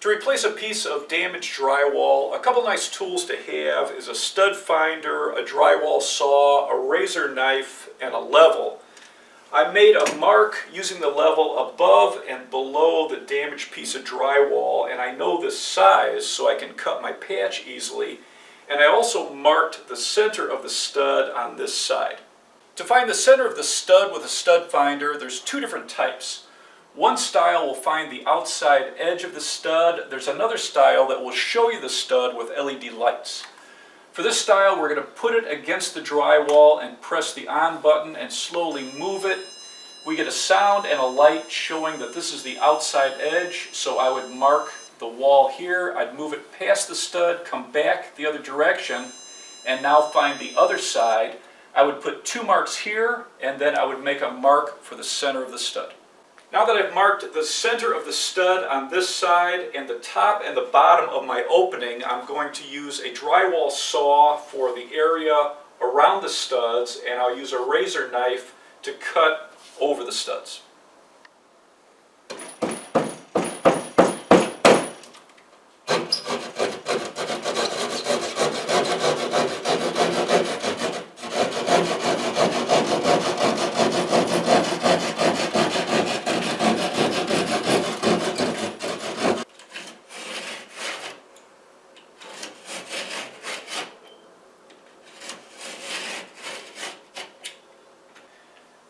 To replace a piece of damaged drywall, a couple nice tools to have is a stud finder, a drywall saw, a razor knife, and a level. I made a mark using the level above and below the damaged piece of drywall, and I know the size so I can cut my patch easily. And I also marked the center of the stud on this side. To find the center of the stud with a stud finder, there's two different types. One style will find the outside edge of the stud. There's another style that will show you the stud with LED lights. For this style, we're going to put it against the drywall and press the on button and slowly move it. We get a sound and a light showing that this is the outside edge, so I would mark the wall here. I'd move it past the stud, come back the other direction, and now find the other side. I would put 2 marks here, and then I would make a mark for the center of the stud. Now that I've marked the center of the stud on this side and the top and the bottom of my opening, I'm going to use a drywall saw for the area around the studs, and I'll use a razor knife to cut over the studs.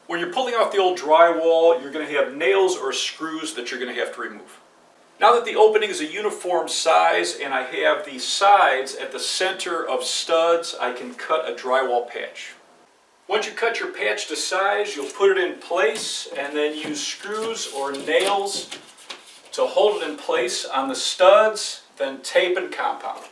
When you're pulling off the old drywall, you're going to have nails or screws that you're going to have to remove. Now that the opening is a uniform size and I have the sides at the center of studs, I can cut a drywall patch. Once you cut your patch to size, you'll put it in place and then use screws or nails to hold it in place on the studs, then tape and compound.